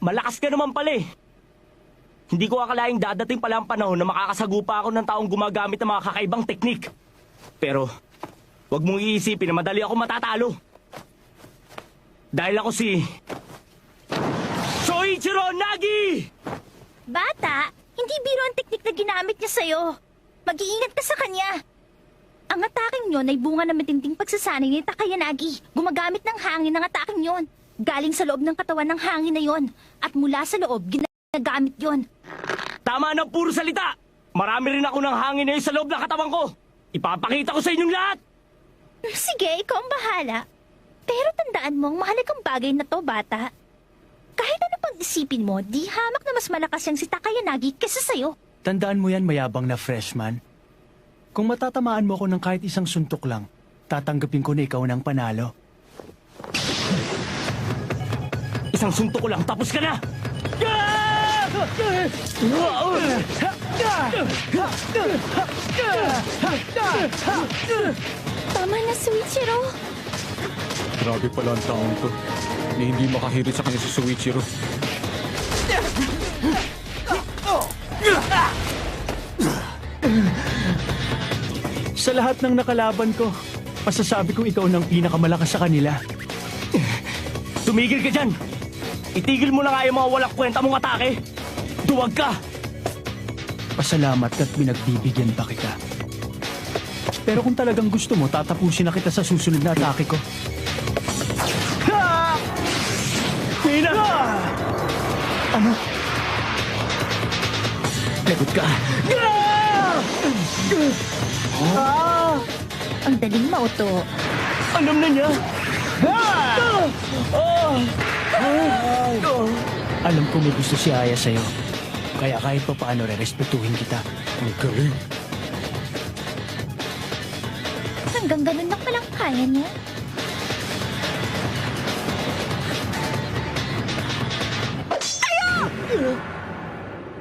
Malakas ka naman pala eh. Hindi ko akalaing dadating pala ang panahon na makakasagupa ako ng taong gumagamit ng mga kakaibang teknik. Pero, wag mong iisipin na madali ako matatalo. Dahil ako si... Soichiro Nagi! Bata, hindi biro ang teknik na ginamit niya sa'yo. Mag-iingat ka sa kanya. Ang ataking yon ay bunga ng matinding pagsasanay ni Takayanagi. Gumagamit ng hangin ang ataking yon. Galing sa loob ng katawan ng hangin na yon. At mula sa loob, ginagamit yon. Tama ng puro salita! Marami rin ako ng hangin na yun sa loob ng katawan ko. Ipapakita ko sa inyong lahat! Sige, ikaw ang bahala. Pero tandaan mo ang mahalagang bagay na to, bata. Kahit ano pang isipin mo, di hamak na mas malakas yang si Takayanagi kesa sa'yo. Tandaan mo yan, mayabang na freshman. Kung matatamaan mo ko ng kahit isang suntok lang, tatanggapin ko na ikaw ng panalo. Isang suntok ko lang, tapos ka na! Tama na, Soichiro. Grabe pala ang taong to. Na hindi makahirit sa kanya si Soichiro. Sa lahat ng nakalaban ko, masasabi kong ikaw ng pinakamalakas sa kanila. Tumigil ka dyan! Itigil mo na nga yung mga walang kwenta mong atake! Duwag ka! Pasalamat ka't binagbibigyan pa kita. Pero kung talagang gusto mo, tatapusin na kita sa susunod na atake ko. Tina! Ano? Lagot ka! Ang daling mauto. Alam na niya! Alam ko may gusto si Aya sa'yo. Kaya kahit pa paano re-respetuhin kita. Ang galing. Hanggang ganun lang palang kaya niya.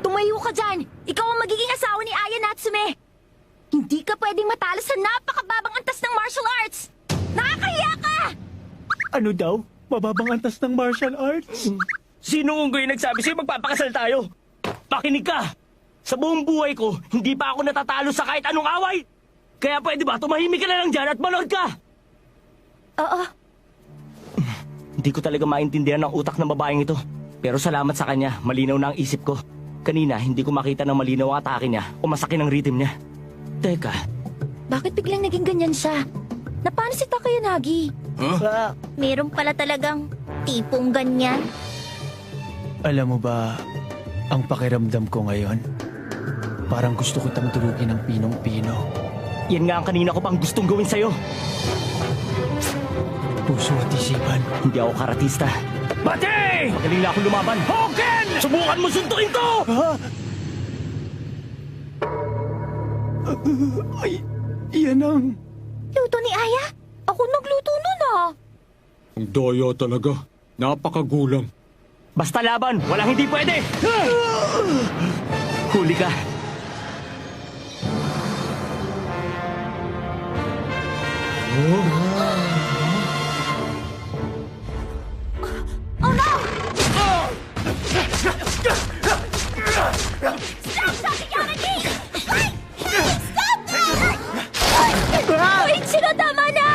Tumayo ka dyan! Ikaw ang magiging asawa ni Aya Natsume! Hindi ka pwedeng matalo sa napakababang antas ng martial arts! Nakakahiya ka! Ano daw? Mababang antas ng martial arts? Sino unggoy nagsabi sa'yo magpapakasal tayo? Pakinig ka! Sa buong buhay ko, hindi pa ako natatalo sa kahit anong away! Kaya pwede ba tumahimik ka na lang dyan at manood ka? Oo. Hindi ko talaga maintindihan ang utak ng babaeng ito. Pero salamat sa kanya, malinaw na ang isip ko. Kanina, hindi ko makita ng malinaw ang atake niya o masaki ng rhythm niya. Teka, Bakit biglang naging ganyan siya? Na paano si Takayanagi? Meron pala talagang tipong ganyan. Alam mo ba, ang pakiramdam ko ngayon, parang gusto ko tang durugin ng pinong-pino. yan nga ang kanina ko pang gustong gawin sa'yo. Puso at isipan. Hindi ako karatista. Bate! Magaling na ako lumaban. Hoken! Subukan mo suntukin ko! Ay, yan ang... Luto ni Aya? Ako nagluto nun ah. Ang daya talaga. Napakagulang. Basta laban, walang hindi pwede! Huli ka. Oh no! Stop Takayanagi! Wait! Stop! Wait, sino tama na!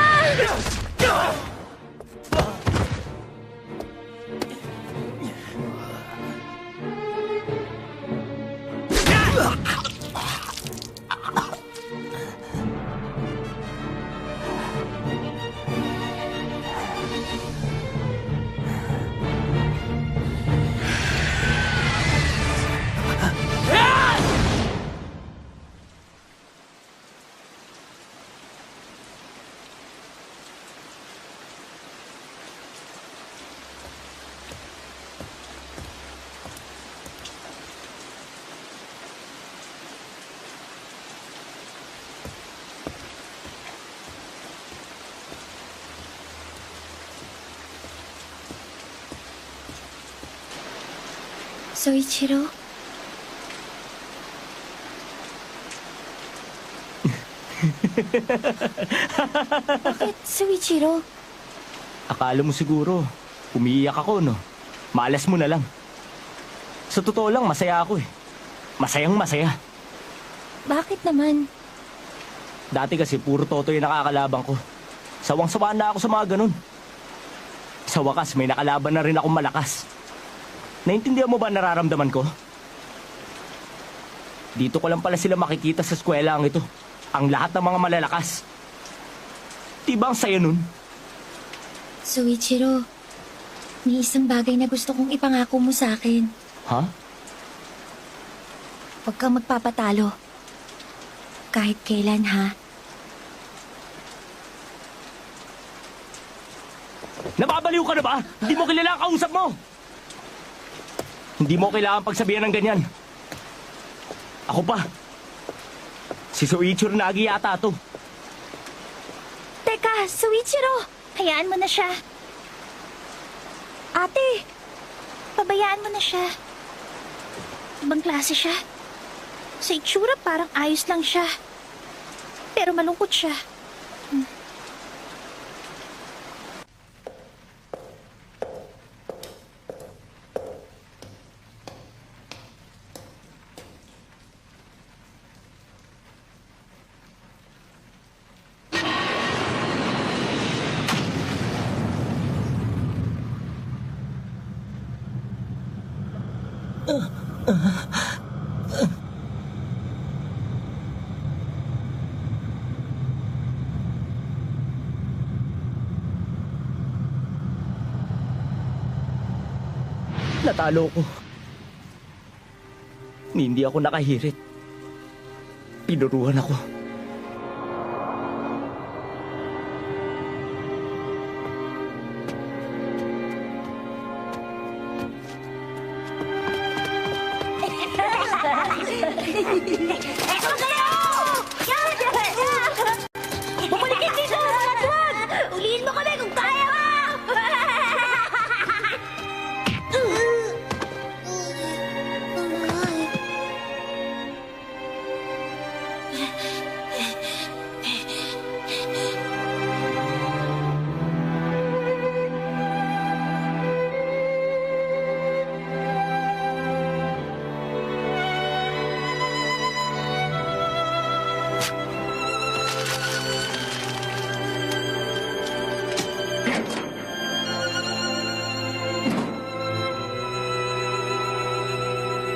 Soichiro? Bakit, Soichiro? Akala mo siguro, umiiyak ako, no? Malas mo na lang. Sa totoo lang, masaya ako eh. Masayang masaya. Bakit naman? Dati kasi puro toto yung nakakalabang ko. Sawang-sawa na ako sa mga ganun. Sa wakas, may nakalaban na rin akong malakas. Naintindihan mo ba ang nararamdaman ko? Dito ko lang pala sila makikita sa eskwela ang ito. Ang lahat ng mga malalakas. Diba ang saya nun? Soichiro, may isang bagay na gusto kong ipangako mo sa akin. Ha? Huwag kang magpapatalo. Kahit kailan, ha? Nababaliw ka na ba? Hindi mo kilala ang kausap mo! Hindi mo kailangan pagsabihan ng ganyan. Ako pa. Si Soichiro Nagi yata to. Teka, Soichiro! Hayaan mo na siya. Ate! Pabayaan mo na siya. Ibang klase siya. Sa itsura parang ayos lang siya. Pero malungkot siya. Natalo ko. Hindi ako nakahirit. Pinuruhan ako. Bumalik dito! Wag! Ulihin mo kami kung kaya mo!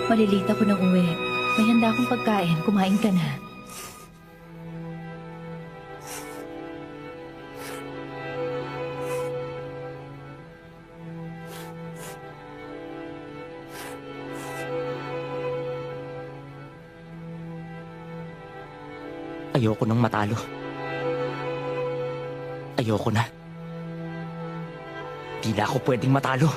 Malilita ko ng uwi. May handa akong pagkain. Kumain ka na. Ayoko nang matalo. Ayoko na. Di na ako pwedeng matalo.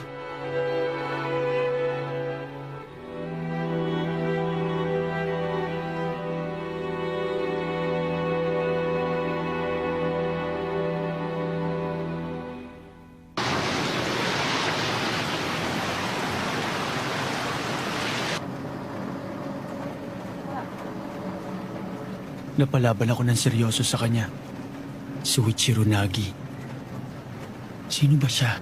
Napalaban ako ng seryoso sa kanya. Soichiro Nagi. Sino ba siya?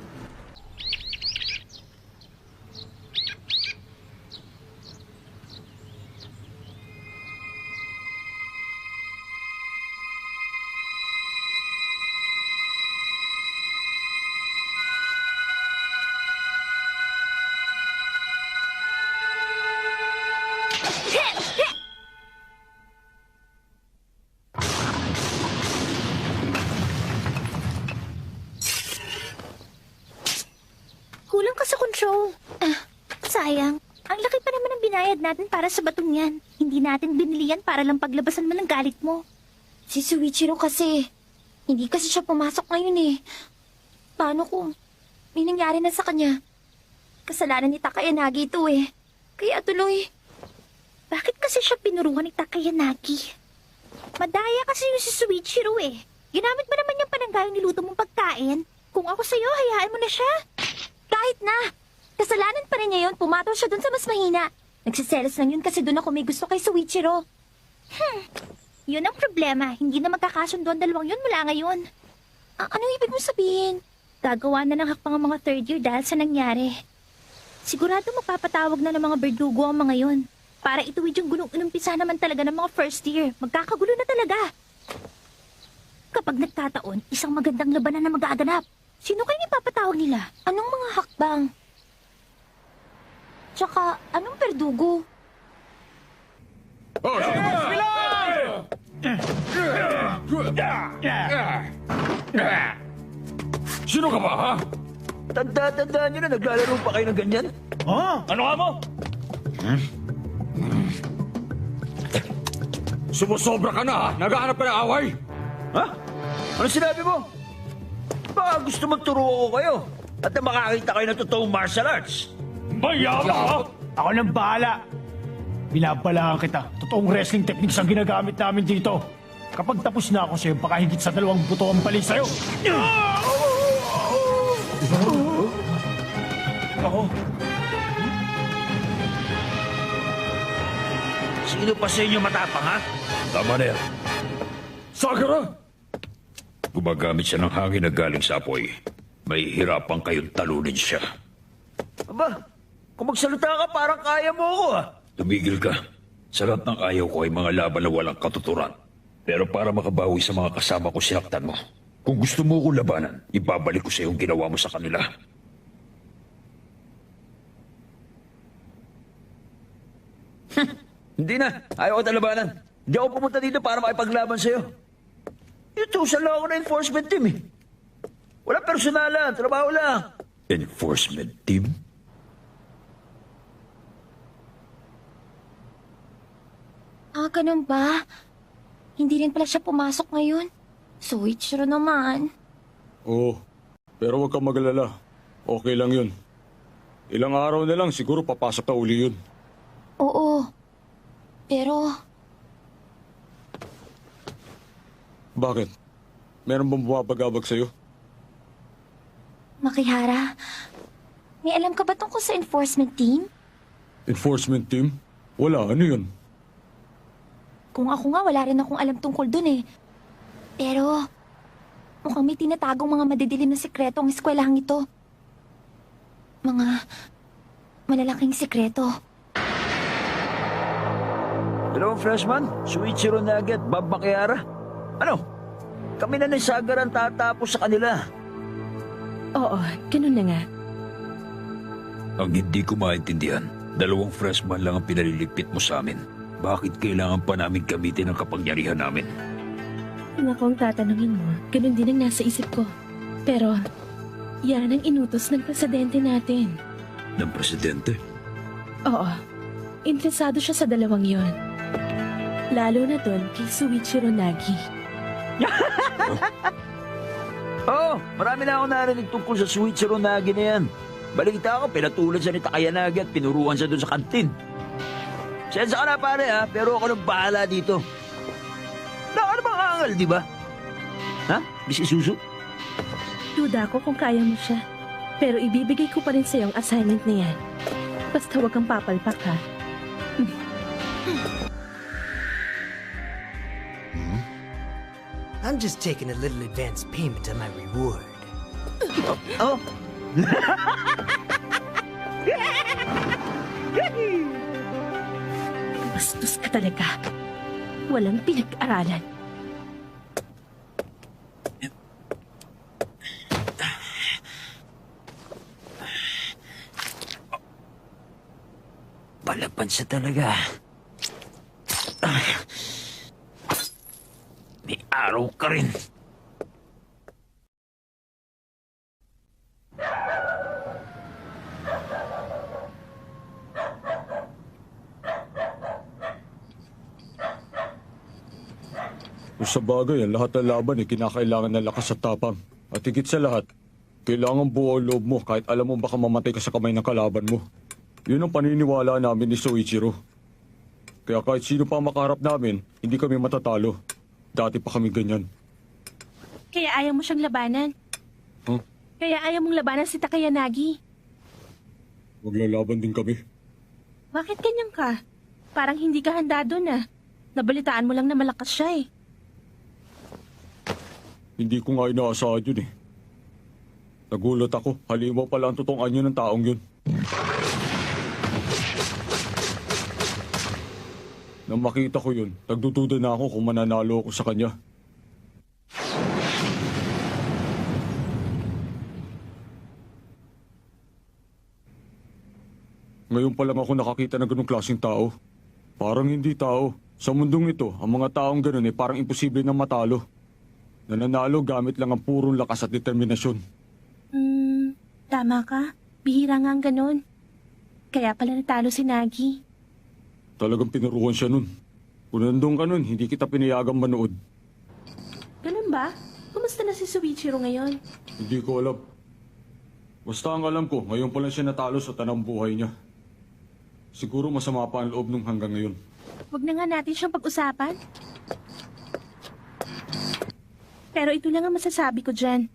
Kulang ka sa control. Sayang. Ang laki pa naman ng binayad natin para sa batong yan. Hindi natin binili yan para lang paglabasan mo ng galit mo. Si Soichiro kasi. Hindi kasi siya pumasok ngayon eh. Paano kung may nangyari na sa kanya? Kasalanan ni Takayanagi ito eh. Kaya tuloy. Bakit kasi siya pinuruhan ni Takayanagi? Madaya kasi yung si Soichiro eh. Ginamit mo naman yung pananggaling niluto mong pagkain. Kung ako sa'yo, hayaan mo na siya. Kahit na. Kasalanan pa rin niya yun. Pumatol siya dun sa mas mahina. Nagsiselos lang yun kasi dun ako may gusto kay Soichiro. Yun ang problema. Hindi na magkakasundo ang dalawang yun mula ngayon. Anong ibig mo sabihin? Gagawa na ng hakbang ang mga third year dahil sa nangyari. Sigurado magpapatawag na ng mga berdugo ang mga yon. Para ituwid yung gulong inumpisa naman talaga ng mga first year. Magkakagulo na talaga. Kapag nagkataon, isang magandang labanan na magaganap. Sino kayo ipapatawag nila? Anong mga hakbang? Tsaka, anong berdugo? Sino ka ba, ha? Tanda-tandaan nyo na naglalaro pa kayo ng ganyan? Ano nga mo? Sumusobra ka na, ha? Naghahanap ka ng away? Ha? Ano sinabi mo? Baka gusto magturo ko kayo at na makakita kayo ng totoong martial arts. Mayama ka! Ako nang bahala. Binabalaan kita. Totoong wrestling techniques ang ginagamit namin dito. Kapag tapos na ako sa'yo, baka higit sa 2 buto ang bali sa'yo. Sino pa sa inyo matapang, ha? Tama na yan. Sakura! Gumagamit siya ng hangin na galing sa apoy. May hirapan kayong talunin siya. Aba, kung magsalita ka parang kaya mo ako, ha? Tumigil ka. Sa lahat ng ayaw ko ay mga laban na walang katuturan. Pero para makabawi sa mga kasama ko, sinaktan mo. Kung gusto mo ko labanan, ibabalik ko sa yung ginawa mo sa kanila. Hindi na. Ayaw ko talabanan. Hindi ako pumunta dito para makipaglaban sa'yo. Inutusan lang ako ng enforcement team, eh. Walang personalan. Trabaho lang. Enforcement team? Ah, ganun ba? Hindi rin pala siya pumasok ngayon. So, Ichiro naman. Oo. Pero huwag kang magalala. Okay lang yun. Ilang araw na lang, siguro papasok na uli yun. Oo. Pero, Bakit? Meron bang bumabagabag sa'yo? Makihara, may alam ka ba tungkol sa enforcement team? Enforcement team? Wala, ano yun? Kung ako nga, wala rin akong alam tungkol dun eh. Pero, mukhang may tinatagong mga madidilim na sikreto ang eskwelahang ito. Mga malalaking sikreto. Dalawang freshman, Suichiro Nagi at Bob Makihara. Ano? Kami na ni Sagaran tatapos sa kanila. Oo, ganun na nga. Ang hindi ko maintindihan, 2 freshman lang ang pinaliligpit mo sa amin. Bakit kailangan pa namin gamitin ang kapangyarihan namin? Kung ako ang tatanungin mo, ganun din ang nasa isip ko. Pero, yan ang inutos ng presidente natin. Ng presidente? Oo, interesado siya sa 2 yon. Lalo na doon kay Suichiro Nagi. Oo, marami na ako narinig tungkol sa Suichiro Nagi na yan. Balita ako, pinatulad siya ni Takayanagi at pinuruan siya doon sa kantin. Sensa ka na pare ha, pero ako nang bahala dito. Ano bang angal, di ba? Ha? Miss Isuzu? Duda ko kung kaya mo siya. Pero ibibigay ko pa rin sa'yo ang assignment na yan. Basta huwag kang papalpak ha. I'm just taking a little advance payment on my reward. Oh, Bastos ka talaga. Walang pinag-aralan. palaban siya talaga. May araw ka rin. Kung sa bagay, ang lahat ng laban ay kinakailangan ng lakas at tapang. At higit sa lahat, kailangan buo ang loob mo kahit alam mo baka mamatay ka sa kamay ng kalaban mo. Yun ang paniniwala namin ni Soichiro. Kaya kahit sino pa makaharap namin, hindi kami matatalo. Dati pa kami ganyan. Kaya ayaw mo siyang labanan. Huh? Kaya ayaw mong labanan si Takayanagi. Maglalaban din kami. Bakit ganyan ka? Parang hindi ka handa doon ah. Nabalitaan mo lang na malakas siya eh. Hindi ko nga inaasahan yun eh. Nagulat ako. Halimaw pala ang totoong anyo ng taong yun. Nang makita ko yun, nagdududa na ako kung mananalo ako sa kanya. Ngayon pa lang ako nakakita ng ganong klaseng tao. Parang hindi tao. Sa mundong ito, ang mga taong ganon ay parang imposible na matalo. Nananalo gamit lang ang purong lakas at determinasyon. Tama ka. Bihira nga ang ganon. Kaya pala natalo si Nagi. Talagang pinuruan siya nun. Kung nandun ka nun, hindi kita pinayagang manood. Ganun ba? Kumusta na si Suichiro ngayon? Hindi ko alam. Basta ang alam ko, ngayon pa lang siya natalo sa tanang buhay niya. Siguro masama pa ang loob nung hanggang ngayon. Huwag na nga natin siyang pag-usapan. Pero ito lang ang masasabi ko dyan.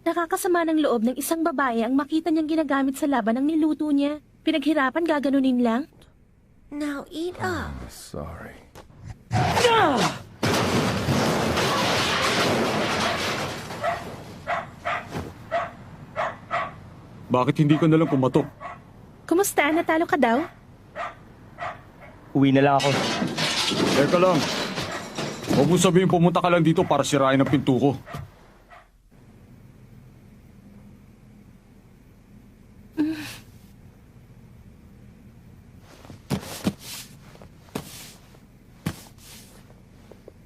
Nakakasama ng loob ng isang babae ang makita niyang ginagamit sa laban ang niluto niya. Pinaghirapan gaganunin lang. Now eat up. Sorry. Bakit hindi ka nalang pumatok? Kumusta? Natalo ka daw? Uwi na lang ako. Teka lang. Huwag mo sabihin pumunta ka lang dito para sirain ang pinto ko.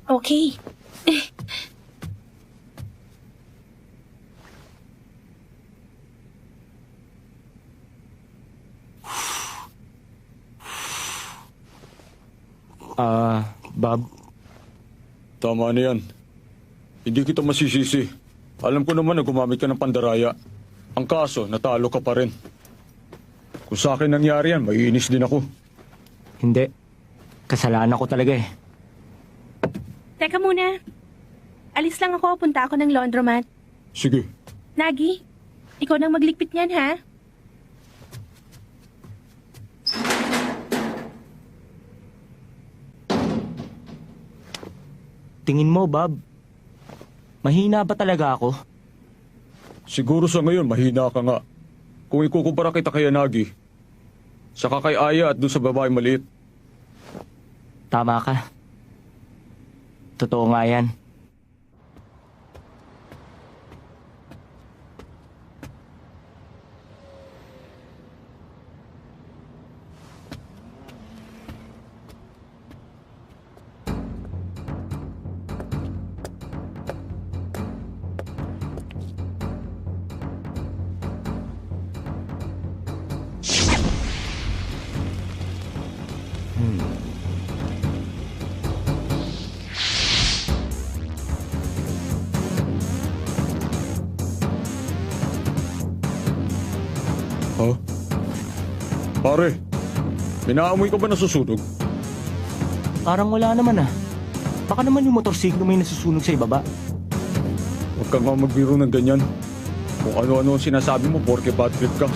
Okay. Bob, Tama na yan. Hindi kita masisisi. Alam ko naman na gumamit ka ng pandaraya. Ang kaso, natalo ka pa rin. Kung sa akin nangyari yan, maiinis din ako. hindi. Kasalanan ko talaga eh. Teka muna. Alis lang ako. Punta ako ng laundromat. Sige. Nagi, ikaw nang maglikpit niyan, ha? Tingin mo, Bob, mahina ba talaga ako? Siguro sa ngayon, mahina ka nga. Kung ikukumpara kita kay Yanagi, saka kay Aya at doon sa babae maliit. Tama ka. Totoo nga yan. Ha? Pare, pinaamoy ka ba nasusunog? Parang wala naman ah. Baka naman yung motorsiklo may nasusunog sa ibaba. Huwag kang nga magbiro ng ganyan. Kung ano-ano ang sinasabi mo, porke bad trip ka.